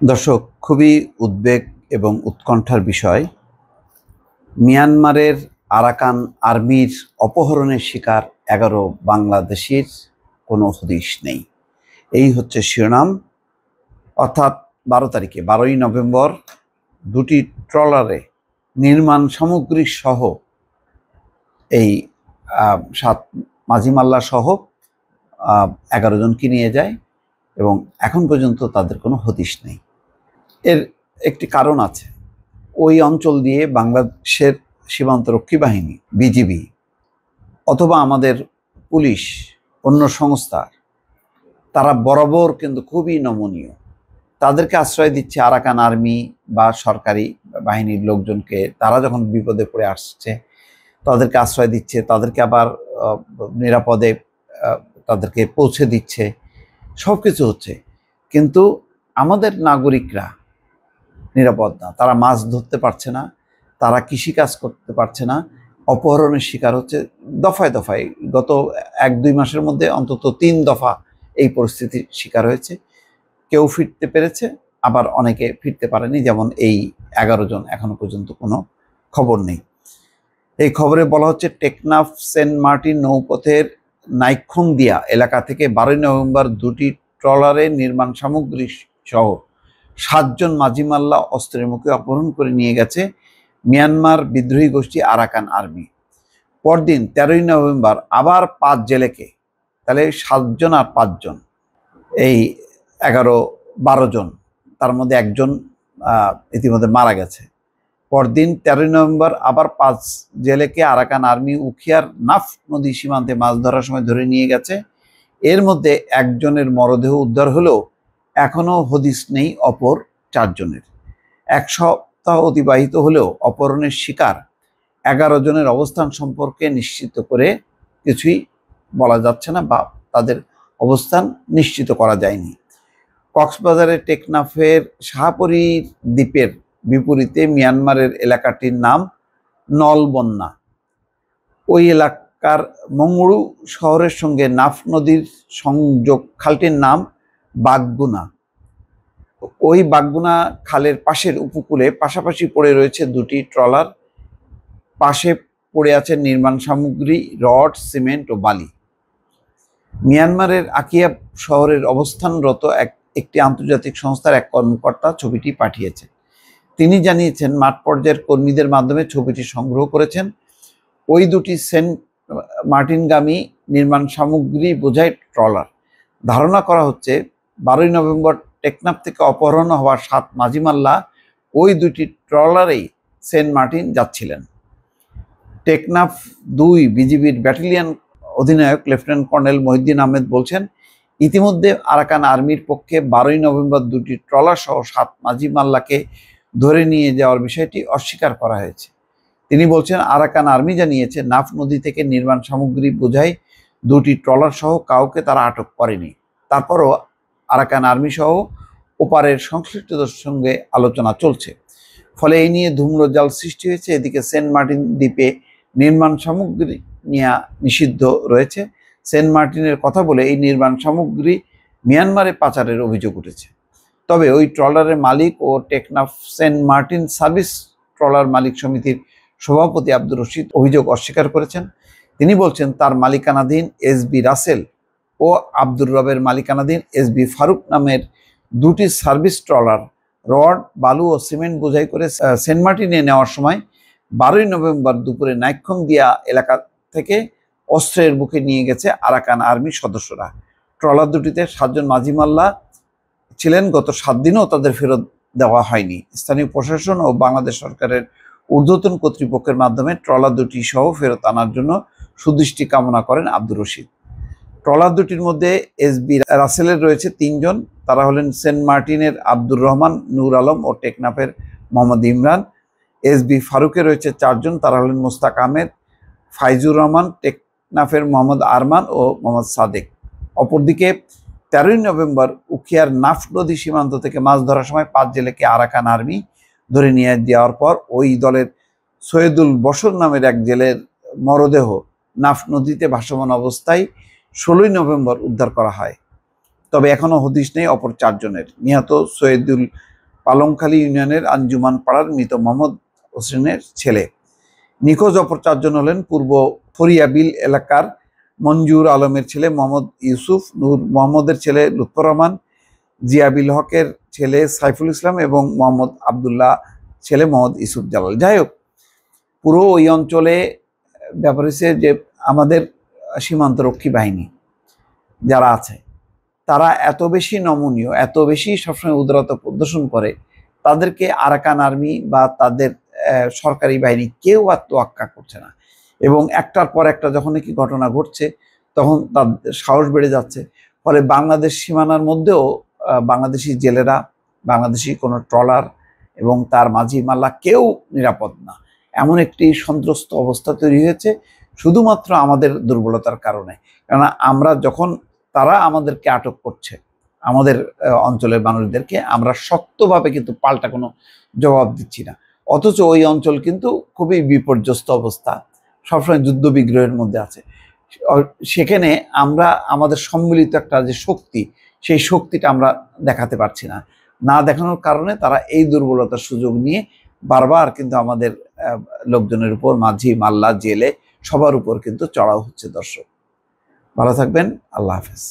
দর্শক, খুবই উদ্বেগ এবং উৎকণ্ঠার বিষয়। মিয়ানমারের আরাকান আর্মির অপহরণের শিকার 11 বাংলাদেশির কোনো হদিশ নেই। এই হচ্ছে শিরোনাম। অর্থাৎ 12ই নভেম্বর দুটি ট্রলারে নির্মাণ সামগ্রী সহ এই 7 মাঝিমাল্লা সহ 11 জনকে নিয়ে যায় এবং এখন পর্যন্ত তাদের কোনো হদিশ নেই। এর একটি কারণ আছে। ওই অঞ্চল দিয়ে বাংলাদেশের সীমান্তরক্ষী বাহিনী, বিজিবি অথবা আমাদের পুলিশ, অন্য সংস্থা, তারা বরাবর কিন্তু খুবই নমনীয়। তাদেরকে আশ্রয় দিচ্ছে আরাকান আর্মি বা সরকারি বাহিনীর লোকজনকে। তারা যখন বিপদে পড়ে আসছে তাদেরকে আশ্রয় দিচ্ছে, তাদেরকে আবার নিরাপদে তাদেরকে পৌঁছে দিচ্ছে, সব কিছু হচ্ছে। কিন্তু আমাদের নাগরিকরা নিরাপদ না। তারা মাছ ধরতে পারছে না, তারা কৃষিকাজ করতে পারছে না, অপহরণের শিকার হচ্ছে দফায় দফায়। গত 1-2 মাসের মধ্যে অন্তত 3 দফা এই পরিস্থিতির শিকার হয়েছে। কেউ ফিরতে পেরেছে, আবার অনেকে ফিরতে পারেনি। যেমন এই 11 জন এখনো পর্যন্ত কোনো খবর নেই। এই খবরে বলা হচ্ছে টেকনাফ সেন্ট মার্টিন নৌপথের নাইক্ষুংদিয়া এলাকা থেকে 12ই নভেম্বর দুটি ট্রলারে নির্মাণ সামগ্রী সহ 7 জন মাঝিমাল্লা অস্ত্রের মুখে অপহরণ করে নিয়ে গেছে মিয়ানমার বিদ্রোহী গোষ্ঠী আরাকান আর্মি। পরদিন 13ই নভেম্বর আবার 5 জেলেকে, তাহলে 7 জন আর 5 জন, এই 11-12 জন, তার মধ্যে একজন ইতিমধ্যে মারা গেছে। পরদিন 13ই নভেম্বর আবার 5 জেলেকে আরাকান আর্মি উখিয়ার নাফ নদী সীমান্তে মাছ ধরার সময় ধরে নিয়ে গেছে। এর মধ্যে একজনের মরদেহ উদ্ধার হলেও এখনও হদিস নেই অপর 4 জনের। 1 সপ্তাহ অতিবাহিত হলেও অপহরণের শিকার 11 জনের অবস্থান সম্পর্কে নিশ্চিত করে কিছুই বলা যাচ্ছে না বা তাদের অবস্থান নিশ্চিত করা যায়নি। কক্সবাজারের টেকনাফের শাহপরী দ্বীপের বিপরীতে মিয়ানমারের এলাকাটির নাম নলবন্যা। ওই এলাকার মংড়ু শহরের সঙ্গে নাফ নদীর সংযোগ খালটির নাম বাগগুনা। ওই বাগগুনা খালের পাশের উপকূলে পাশাপাশি পড়ে রয়েছে দুটি ট্রলার। পাশে পড়ে আছে নির্মাণ সামগ্রী, রড, সিমেন্ট ও বালি। মিয়ানমারের আকিয়া শহরের অবস্থানরত একটি আন্তর্জাতিক সংস্থার এক কর্মকর্তা ছবিটি পাঠিয়েছে। তিনি জানিয়েছেন মাঠ পর্যায়ের কর্মীদের মাধ্যমে ছবিটি সংগ্রহ করেছেন। ওই দুটি সেন্ট মার্টিনগামী নির্মাণ সামগ্রী বোঝাই ট্রলার। ধারণা করা হচ্ছে 12ই নভেম্বর টেকনাফ থেকে অপহরণ হওয়া 7 মাঝিমাল্লা ওই দুটি ট্রলারেই সেন্ট মার্টিন যাচ্ছিলেন। টেকনাফ 2 বিজিবির ব্যাটালিয়ন অধিনায়ক লেফটেন্যান্ট কর্নেল মহিউদ্দিন আহমেদ বলছেন, ইতিমধ্যে আরাকান আর্মির পক্ষে 12ই নভেম্বর দুটি ট্রলার সহ 7 মাঝিমাল্লাকে ধরে নিয়ে যাওয়ার বিষয়টি অস্বীকার করা হয়েছে। তিনি বলছেন, আরাকান আর্মি জানিয়েছে নাফ নদী থেকে নির্মাণ সামগ্রী বোঝাই দুটি ট্রলার সহ কাউকে তারা আটক করেনি। তারপরও আরাকান আর্মি সহ ওপারের সংশ্লিষ্টদের সঙ্গে আলোচনা চলছে। ফলে এই নিয়ে ধূম্রজাল সৃষ্টি হয়েছে। এদিকে সেন্ট মার্টিন দ্বীপে নির্মাণ সামগ্রী নেওয়া নিষিদ্ধ রয়েছে। সেন্ট মার্টিনের কথা বলে এই নির্মাণ সামগ্রী মিয়ানমারে পাচারের অভিযোগ উঠেছে। তবে ওই ট্রলারের মালিক ও Teknaf Saint Martin service trawler মালিক সমিতির সভাপতি আব্দুর রশিদ অভিযোগ অস্বীকার করেছেন। তিনি বলছেন, তার মালিকানাধীন এসবি রাসেল ও আব্দুর রবের মালিকানাধীন এসবি ফারুক নামের দুটি সার্ভিস ট্রলার রড, বালু ও সিমেন্ট বোঝাই করে সেন্ট মার্টিনে নেওয়ার সময় 12ই নভেম্বর দুপুরে নাইক্ষুংদিয়া এলাকা থেকে অস্ত্রের বুকে নিয়ে গেছে আরাকান আর্মির সদস্যরা। ট্রলার দুটিতে 7 জন মাঝিমাল্লা ছিলেন। গত 7 দিনও তাদের ফেরত দেওয়া হয়নি। স্থানীয় প্রশাসন ও বাংলাদেশ সরকারের ঊর্ধ্বতন কর্তৃপক্ষের মাধ্যমে ট্রলার দুটি সহ ফেরত আনার জন্য সুদৃষ্টি কামনা করেন আব্দুর রশিদ। ট্রলার দুটির মধ্যে এসবি রাসেলের রয়েছে 3 জন। তারা হলেন সেন্ট মার্টিনের আব্দুর রহমান, নূর আলম ও টেকনাফের মোহাম্মদ ইমরান। এসবি ফারুকে রয়েছে 4 জন। তারা হলেন মোস্তাক আহমেদ, ফাইজুর রহমান, টেকনাফের মোহাম্মদ আরমান ও মোহাম্মদ সাদেক। অপরদিকে 13ই নভেম্বর উখিয়ার নাফ নদী সীমান্ত থেকে মাছ ধরার সময় 5 জেলেকে আরাকান আর্মি ধরে নিয়ে যাওয়ার পর ওই দলের সৈয়দুল বশর নামের এক জেলের মরদেহ নাফ নদীতে ভাসমান অবস্থায় 16ই নভেম্বর উদ্ধার করা হয়। তবে এখনও হদিশ নেই অপর 4 জনের। নিহত সৈয়দুল পালংখালী ইউনিয়নের আঞ্জুমান পাড়ার মৃত মোহাম্মদ হোসেনের ছেলে। নিখোঁজ অপর চারজন হলেন পূর্ব ফরিয়াবিল এলাকার মঞ্জুর আলমের ছেলে মোহাম্মদ ইউসুফ, নূর মোহাম্মদের ছেলে লুৎফর রহমান, জিয়াবিল হকের ছেলে সাইফুল ইসলাম এবং মোহাম্মদ আবদুল্লাহ ছেলে মোহাম্মদ ইউসুফ জালাল। যাই হোক, পুরো ওই অঞ্চলে ব্যাপার হচ্ছে যে আমাদের সীমান্তরক্ষী বাহিনী যারা আছে তারা এত বেশি নমনীয়, এত বেশি সবসময় উদারতা প্রদর্শন করে, তাদেরকে আরাকান আর্মি বা তাদের সরকারি বাহিনী কেউ আর তোয়াক্কা করছে না। এবং একটার পর একটা যখন কি ঘটনা ঘটছে তখন তাদের সাহস বেড়ে যাচ্ছে। ফলে বাংলাদেশ সীমানার মধ্যেও বাংলাদেশি জেলেরা, বাংলাদেশি কোনো ট্রলার এবং তার মাঝি মাল্লা কেউ নিরাপদ না, এমন একটি সন্ত্রস্ত অবস্থা তৈরি হয়েছে শুধুমাত্র আমাদের দুর্বলতার কারণে। কেননা আমরা যখন তারা আমাদেরকে আটক করছে, আমাদের অঞ্চলের মানুষদেরকে, আমরা শক্তভাবে কিন্তু পাল্টা কোনো জবাব দিচ্ছি না, অথচ ওই অঞ্চল কিন্তু খুবই বিপর্যস্ত অবস্থা, সবসময় যুদ্ধ বিগ্রহের মধ্যে আছে। সেখানে আমরা আমাদের সম্মিলিত একটা যে শক্তি, সেই শক্তিটা আমরা দেখাতে পারছি না। না দেখানোর কারণে তারা এই দুর্বলতার সুযোগ নিয়ে বারবার কিন্তু আমাদের লোকজনের উপর, মাঝি মাল্লা জেলে সবার উপর কিন্তু চড়াও হচ্ছে। দর্শক ভালো থাকবেন, আল্লাহ হাফেজ।